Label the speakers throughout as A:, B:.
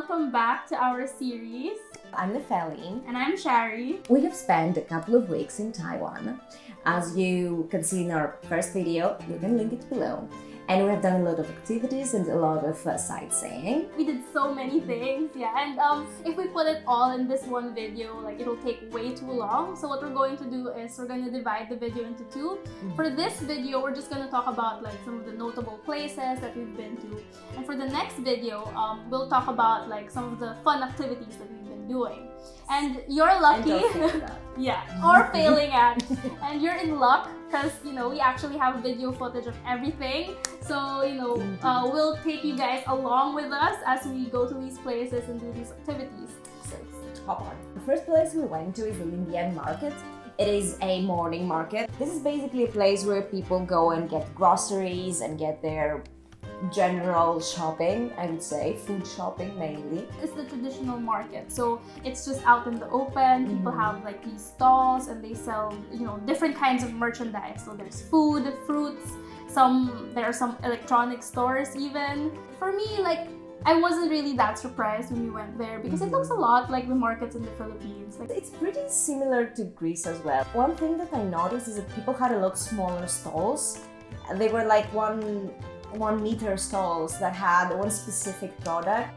A: welcome back to our series.
B: I'm Nefeli.
A: And I'm Shari.
B: We have spent a couple of weeks in Taiwan. As you can see in our first video, you can link it below. And we have done a lot of activities and a lot of sightseeing.
A: We did so many things, yeah. And if we put it all in this one video, like it'll take way too long. So what we're going to do is we're going to divide the video into two. For this video, we're just going to talk about like some of the notable places that we've been to. And for the next video, we'll talk about like some of the fun activities that we've been doing. And you're lucky, yeah, or failing at, and you're in luck because we actually have video footage of everything. So we'll take you guys along with us as we go to these places and do these activities.
B: So hop on. The first place we went to is the Linbian market. It is a morning market. This is basically a place where people go and get groceries and get their general shopping, I would say, food shopping mainly.
A: It's the traditional market, so it's just out in the open. People have like these stalls and they sell, different kinds of merchandise. So there's food, fruits, there are some electronic stores even. For me, like, I wasn't really that surprised when we went there because it looks a lot like the markets in the Philippines. Like,
B: it's pretty similar to Greece as well. One thing that I noticed is that people had a lot smaller stalls. They were like 1 meter stalls that had one specific product.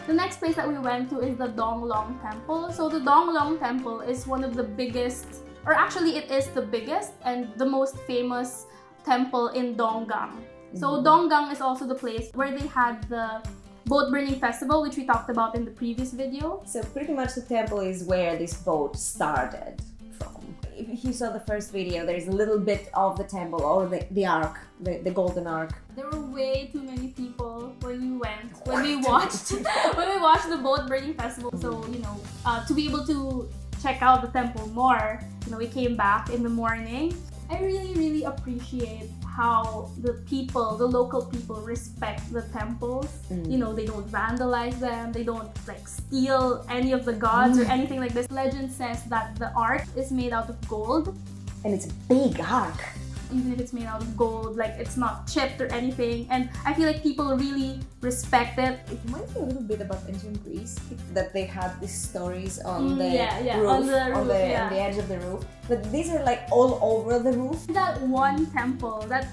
A: The next place that we went to is the Donggang Temple. So the Donggang Temple is one of the biggest, or actually it is the biggest and the most famous temple in Donggang. So Donggang is also the place where they had the boat burning festival, which we talked about in the previous video.
B: So pretty much the temple is where this boat started from. If you saw the first video, there's a little bit of the temple or the ark, the golden ark.
A: There were way too many people when we watched the boat burning festival. So to be able to check out the temple more, we came back in the morning. I really appreciate how the local people respect the temples. They don't vandalize them, they don't like steal any of the gods or anything like this. Legend says that the ark is made out of gold.
B: And it's a big ark.
A: Even if it's made out of gold, like it's not chipped or anything. And I feel like people really respect it.
B: It reminds me a little bit about ancient Greece, that they had these stories on the roof,
A: on the
B: edge of the roof. But these are like all over the roof.
A: That one temple, that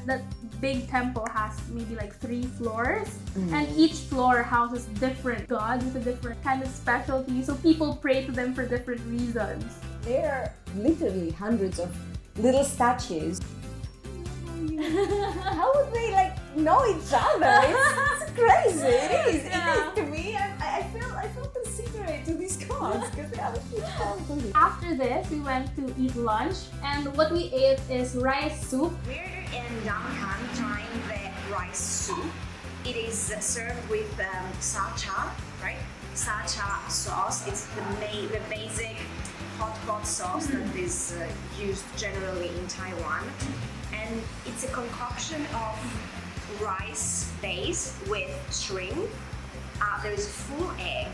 A: big temple has maybe like 3 floors, and each floor houses different gods with a different kind of specialty. So people pray to them for different reasons.
B: There are literally hundreds of little statues. How would they like know each other? It's crazy. It is. It is to me. I feel considerate to these gods because they are huge.
A: After this, we went to eat lunch, and what we ate is rice soup.
C: We're in Dapeng trying the rice soup. It is served with sacha, right? Sacha sauce. It's the basic hot pot sauce that is used generally in Taiwan. And it's a concoction of rice base with shrimp. There's a full egg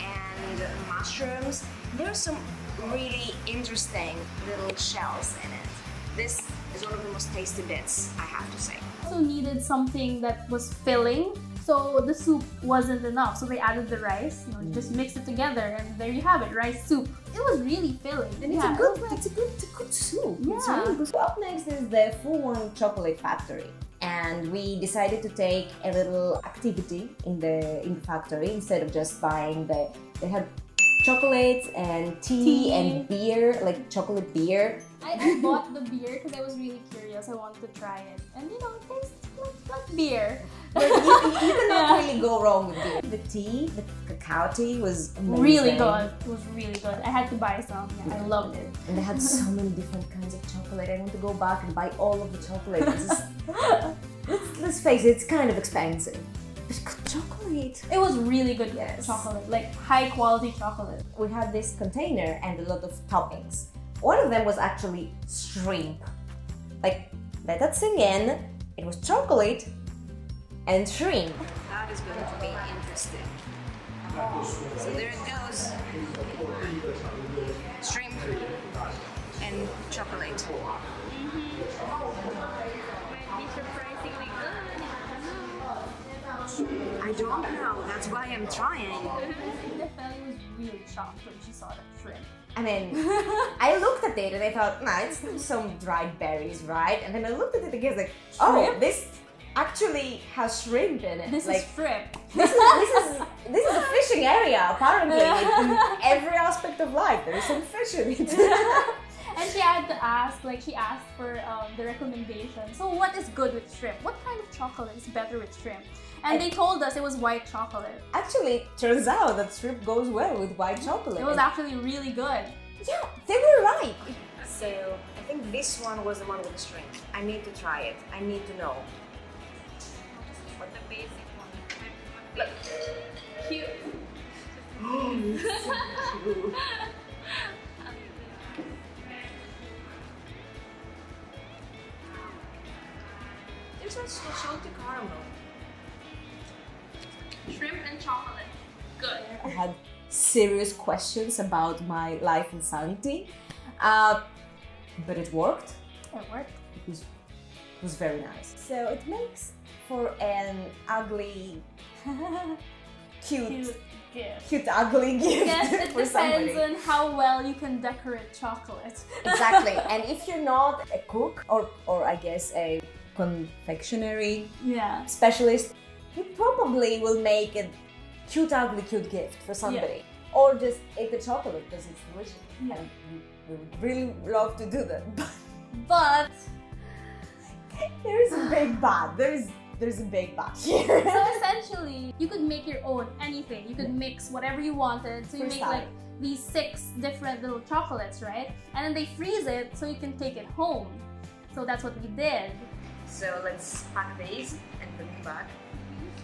C: and mushrooms. There's some really interesting little shells in it. This is one of the most tasty bits, I have to say.
A: Also needed something that was filling. So the soup wasn't enough, so they added the rice. Just mix it together, and there you have it, rice soup. It was really filling,
B: and it's a good soup.
A: Yeah.
B: It's really good. Up next is the full-on chocolate factory, and we decided to take a little activity in the factory instead of just buying They had chocolates and tea and beer, like chocolate beer.
A: I bought the beer because I was really curious. I wanted to try it, and it tastes like beer.
B: But you cannot really go wrong with beer. The tea, the cacao tea was amazing.
A: Really good. It was really good. I had to buy some. Yeah, I loved it.
B: And they had so many different kinds of chocolate. I want to go back and buy all of the chocolate. Let's face it, it's kind of expensive. But good chocolate.
A: It was really good chocolate, like high quality chocolate.
B: We had this container and a lot of toppings. One of them was actually shrimp. Like, let that sink in. It was chocolate and shrimp.
C: That is going to be interesting. So there it goes. Shrimp and chocolate.
A: Might be surprisingly good.
C: I don't know. That's why I'm trying.
A: Nefeli was really shocked when she saw that shrimp.
B: I mean, I looked at it and I thought, nah, it's some dried berries, right? And then I looked at it again, like, oh,
A: Shrimp?
B: this actually has shrimp in it.
A: This
B: like,
A: is shrimp.
B: this is a fishing area, apparently. In every aspect of life, there is some fish in it.
A: And she had to ask, like she asked for the recommendation. So what is good with shrimp? What kind of chocolate is better with shrimp? And they told us it was white chocolate.
B: Actually, it turns out that shrimp goes well with white chocolate.
A: It was actually really good.
B: Yeah, they were right.
C: So I think this one was the one with the shrimp. I need to try it. I need to know.
A: What the basic one? Look, cute.
C: There's also salty caramel.
A: Shrimp and chocolate. Good.
B: I had serious questions about my life and sanity, but it worked.
A: It worked.
B: It was very nice. So it makes for an ugly, cute
A: Gift.
B: ugly gift
A: Yes, it
B: for
A: depends
B: somebody.
A: on how well you can decorate chocolate.
B: Exactly. And if you're not a cook or I guess a confectionery
A: Yeah.
B: specialist, you probably will make a cute gift for somebody. Or just eat the chocolate because it's delicious.
A: Yeah.
B: And we would really love to do that.
A: But
B: There is a big but. There's a big but here.
A: so essentially, you could make your own anything. You could mix whatever you wanted. So you make
B: Freestyle.
A: like these 6 different little chocolates, right? And then they freeze it so you can take it home. So that's what we did.
C: So let's pack these and put them back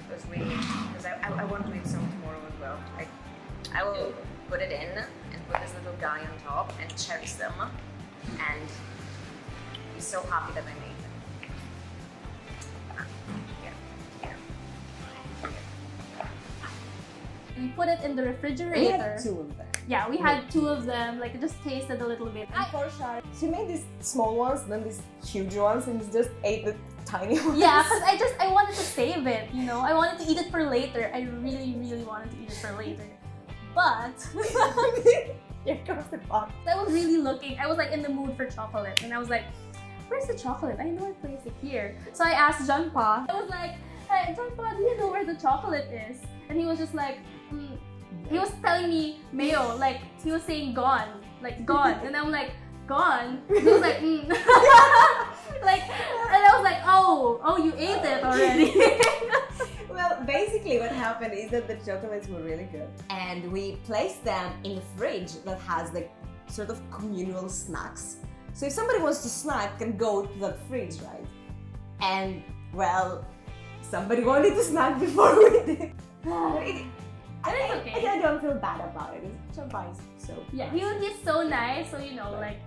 C: because I want to eat some tomorrow as well. I will put it in and put this little guy on top and cherish them and be so happy that I made them.
A: We put it in the refrigerator.
B: We had 2 of them.
A: Yeah, we had 2 of them. Like it just tasted a little bit.
B: And for Shari, she made these small ones, then these huge ones, and just ate the tiny ones.
A: Yeah, because I wanted to save it, you know. I wanted to eat it for later. I really, really wanted to eat it for later. But
B: Here comes the pot.
A: I was really looking. I was like in the mood for chocolate, and I was like, "Where's the chocolate? I know I placed it here." So I asked John Pa. I was like, "Hey, John Pa, do you know where the chocolate is?" And he was just like, he was telling me mayo, like he was saying gone, like gone, and I'm like, gone. He was like, like, and I was like, oh, you ate it already.
B: Well, basically what happened is that the chocolates were really good. And we placed them in a fridge that has like sort of communal snacks. So if somebody wants to snack, can go to that fridge, right? And well, somebody wanted to snack before we did.
A: okay.
B: I don't feel bad about it. Champagne is so
A: Yeah, he's so nice. So you know, like,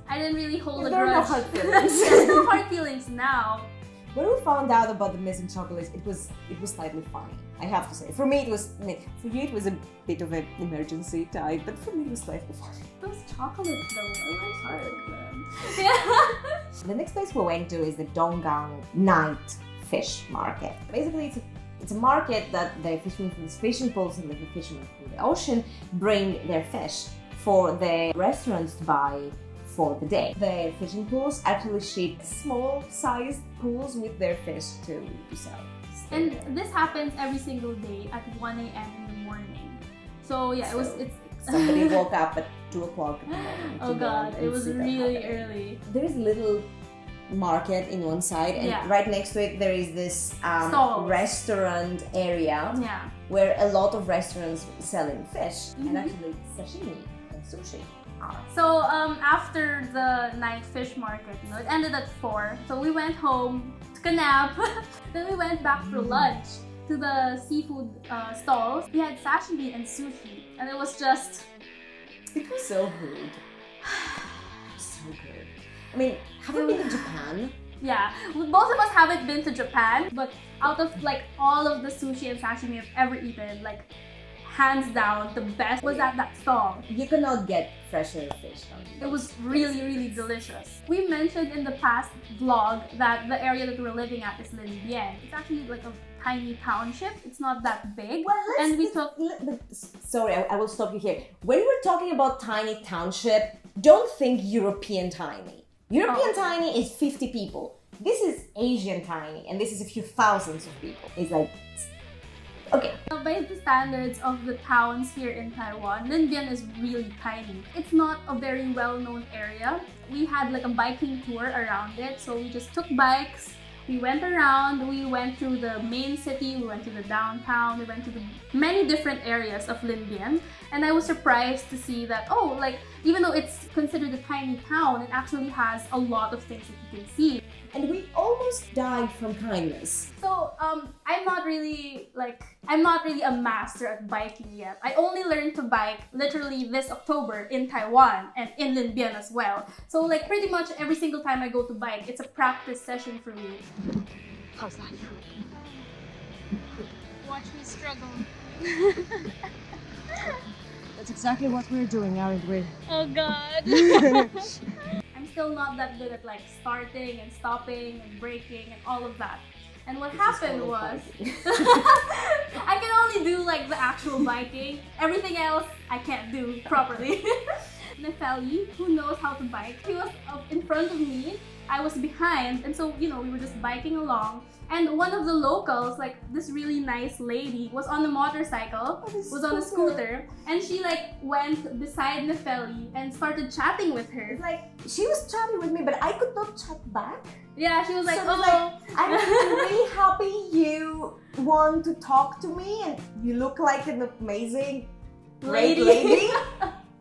A: I didn't really hold a
B: There are no
A: grudge.
B: hard feelings.
A: There's no hard feelings now.
B: When we found out about the missing chocolates, it was slightly funny. I have to say. For me, it was. I mean, for you, it was a bit of an emergency type, but for me, it was slightly funny.
A: Those chocolates though, I like hard them. Yeah.
B: The next place we went to is the Donggang night fish market. Basically, it's a market that the fishermen from the fishing pools and the fishermen from the ocean bring their fish for the restaurants to buy for the day. The fishing pools actually ship small-sized pools with their fish to sell.
A: And this happens every single day at 1 a.m. in the morning. So yeah, it's
B: Somebody woke up at 2 o'clock in the morning.
A: oh
B: to
A: god,
B: go
A: it
B: and
A: was
B: see that
A: really
B: happening.
A: early.
B: There's a little market in one side, and
A: Yeah.
B: right next to it there is this
A: Stalls.
B: restaurant area
A: Yeah.
B: where a lot of restaurants selling fish
A: Mhm.
B: and actually sashimi and sushi are.
A: So after the night fish market, you know, it ended at 4. So we went home, took a nap, then we went back for lunch to the seafood stalls. We had sashimi and sushi, and it was just
B: It was so good. So good. I mean, have you been to Japan?
A: yeah. Both of us haven't been to Japan, but out of like all of the sushi and sashimi I've ever eaten, like hands down, the best was at that stall.
B: You cannot get fresher fish.
A: It was really, really delicious. We mentioned in the past vlog that the area that we're living at is Linbian. It's actually like a tiny township. It's not that big.
B: Well,
A: and we took...
B: Sorry, I will stop you here. When we're talking about tiny township, don't think European tiny. European tiny is 50 people. This is Asian tiny, and this is a few thousands of people. It's like... Okay.
A: So by the standards of the towns here in Taiwan, Linbian is really tiny. It's not a very well-known area. We had like a biking tour around it, so we just took bikes. We went around, we went to the main city, we went to the downtown, we went to the many different areas of Linbian. And I was surprised to see that, oh, like, even though it's considered a tiny town, it actually has a lot of things that you can see.
B: And we almost died from kindness.
A: So, I'm not really a master at biking yet. I only learned to bike literally this October in Taiwan and in Linbian as well. So like pretty much every single time I go to bike, it's a practice session for me.
C: How's that?
A: Watch me struggle.
C: That's exactly what we're doing, aren't we?
A: Oh God. I'm still not that good at like starting and stopping and braking and all of that. And what happened was, I can only do like the actual biking. Everything else I can't do properly. Nefeli, who knows how to bike, he was in front of me, I was behind, and so, you know, we were just biking along. And one of the locals, like this really nice lady, was on a motorcycle, was on a scooter, and she like went beside Nefeli and started chatting with her.
B: It's like, she was chatting with me, but I could not chat back.
A: Yeah, she was like,
B: so
A: oh.
B: I'm really happy you want to talk to me and you look like an amazing great lady.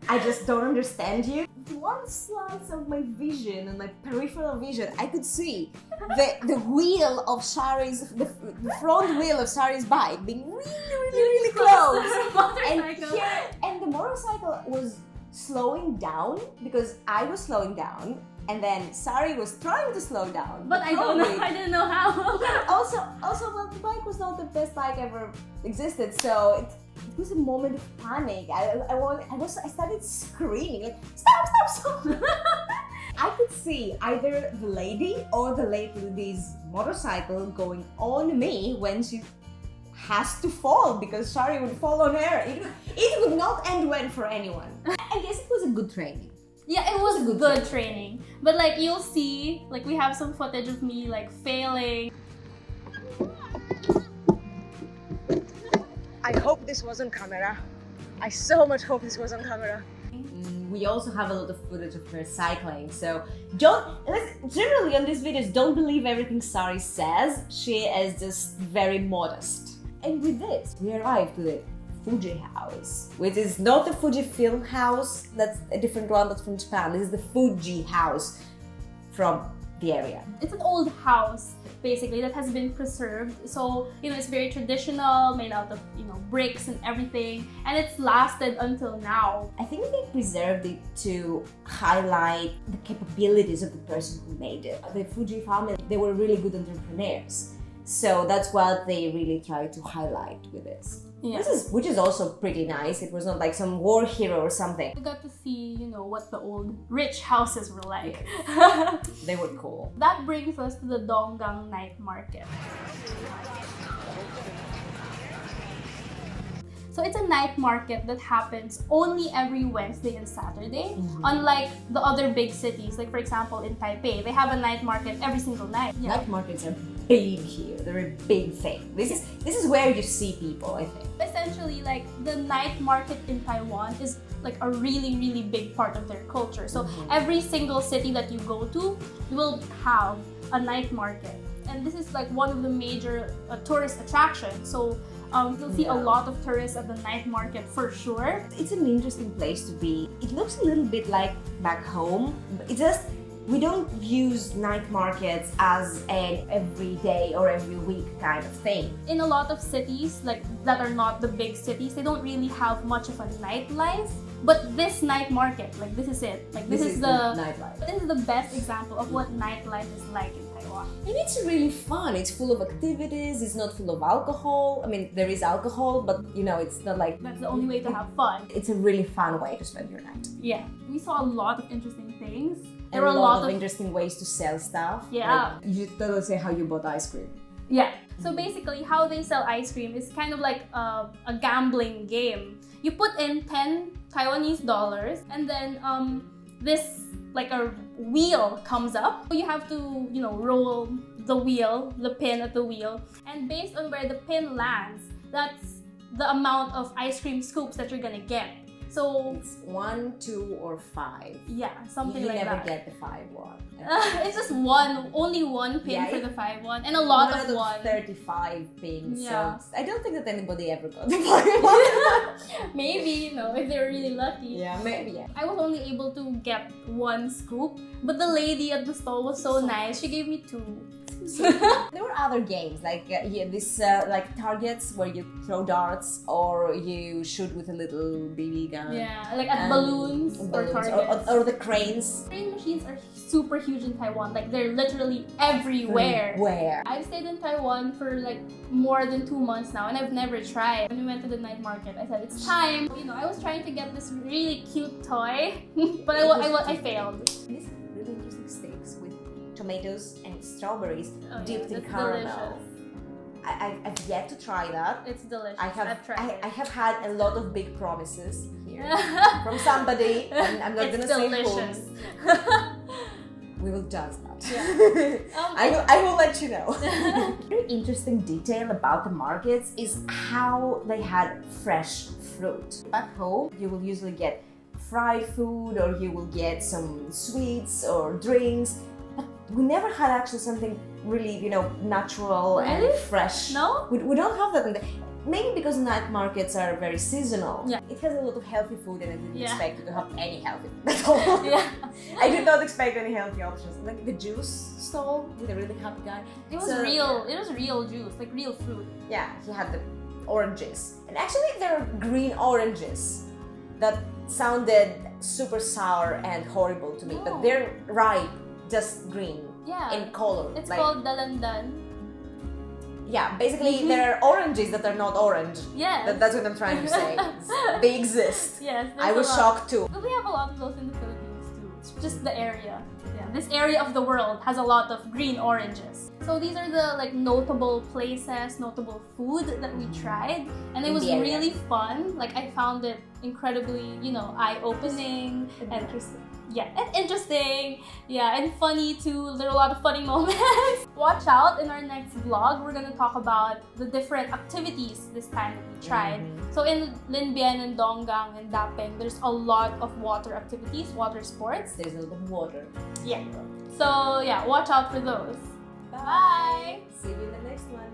B: I just don't understand you. One slice of my vision and my peripheral vision, I could see the wheel of Shari's, the front wheel of Shari's bike being really close. And the motorcycle was slowing down because I was slowing down. And then Shari was trying to slow down.
A: But I didn't know how.
B: also, well, the bike was not the best bike ever existed, so it was a moment of panic. I started screaming like, stop! I could see either the lady or the lady's motorcycle going on me when she has to fall because Shari would fall on her. It would not end well for anyone. I guess it was a good training.
A: Yeah, it was good training. But like you'll see, like we have some footage of me like failing.
C: I hope this was on camera. I so much hope this was on camera.
B: We also have a lot of footage of her cycling, so generally on these videos, don't believe everything Shari says. She is just very modest. And with this, we arrived to the Fuji house, which is not the Fuji film house, that's a different one, that's from Japan. This is the Fuji house from the area.
A: It's an old house basically that has been preserved, so you know it's very traditional, made out of, you know, bricks and everything, and it's lasted until now.
B: I think they preserved it to highlight the capabilities of the person who made it. The Fuji family, they were really good entrepreneurs, so that's what they really tried to highlight with this.
A: Yeah.
B: Which is also pretty nice. It was not like some war hero or something.
A: We got to see, you know, what the old rich houses were like.
B: They were cool.
A: That brings us to the Donggang night market. So it's a night market that happens only every Wednesday and Saturday. Unlike the other big cities, like for example in Taipei, they have a night market every single night. Yeah.
B: Night markets are big here. They're a big thing. This is where you see people, I think.
A: Essentially, like the night market in Taiwan is like a really big part of their culture. So every single city that you go to will have a night market, and this is like one of the major tourist attractions. So you'll see a lot of tourists at the night market for sure.
B: It's an interesting place to be. It looks a little bit like back home. It's just we don't use night markets as an everyday or every week kind of thing.
A: In a lot of cities like that are not the big cities, they don't really have much of a nightlife. But this night market, like this is it. Like this is the
B: nightlife.
A: This is the best example of what nightlife is like in Taiwan.
B: And it's really fun. It's full of activities. It's not full of alcohol. I mean, there is alcohol, but you know, it's not like...
A: That's the only way to have fun.
B: It's a really fun way to spend your night.
A: Yeah. We saw a lot of interesting things.
B: There were a lot of interesting ways to sell stuff.
A: Yeah.
B: Like, you totally say how you bought ice cream.
A: Yeah. So basically, how they sell ice cream is kind of like a gambling game. You put in 10 Taiwanese dollars, and then this like a wheel comes up. You have to, you know, roll the wheel, the pin at the wheel, and based on where the pin lands, that's the amount of ice cream scoops that you're gonna get. So
B: it's 1, 2, or 5.
A: Yeah, something
B: you
A: like that.
B: You never get the 5 one.
A: It's just only one pin for the 5 one, and a lot of one.
B: 35 pins.
A: Yeah.
B: So I don't think that anybody ever got the 5 one.
A: Maybe, you know, if they're really lucky.
B: Yeah, maybe. Yeah.
A: I was only able to get 1 scoop, but the lady at the stall was so nice. She gave me 2.
B: There were other games like like targets where you throw darts or you shoot with a little BB gun.
A: Yeah, like at balloons or targets.
B: Or the cranes.
A: Crane machines are super huge in Taiwan. Like they're literally everywhere.
B: Where?
A: I've stayed in Taiwan for like more than 2 months now, and I've never tried. When we went to the night market, I said it's time. You know, I was trying to get this really cute toy, but I failed.
B: These really interesting steaks with tomatoes and strawberries dipped in
A: it's
B: caramel.
A: Delicious.
B: I've yet to try that.
A: It's delicious.
B: I've
A: tried it.
B: I have had a lot of big promises here from somebody, and I'm not gonna say who. We will judge that. Yeah. I will let you know. Very interesting detail about the markets is how they had fresh fruit. Back home, you will usually get fried food or you will get some sweets or drinks. But we never had actually something really, you know, natural and fresh.
A: No?
B: We don't have that in the... Maybe because night markets are very seasonal.
A: Yeah.
B: It has a lot of healthy food and I didn't expect you to have any healthy food at all.
A: Yeah.
B: I did not expect any healthy options. Like the juice stall with a really happy guy.
A: It was real. It was real juice, like real fruit.
B: Yeah, he had the oranges. And actually there are green oranges that sounded super sour and horrible to me. But they're ripe, just green.
A: Yeah.
B: In color.
A: It's like, called dalandan.
B: Yeah, basically there are oranges that are not orange.
A: Yeah.
B: That's what I'm trying to say. They exist.
A: Yes.
B: I was shocked too.
A: But we have a lot of those in the Philippines too. It's just the area. Yeah. This area of the world has a lot of green oranges. So these are the like notable places, notable food that we tried, and it was really fun. Like I found it incredibly, you know, eye-opening and interesting. Yeah, and interesting. Yeah, and funny too. There are a lot of funny moments. Watch out in our next vlog. We're gonna talk about the different activities this time that we tried. So in Linbian and Donggang and Dapeng, there's a lot of water activities, water sports.
B: There's a lot of water.
A: Yeah. So yeah, watch out for those. Bye.
B: See you in the next one.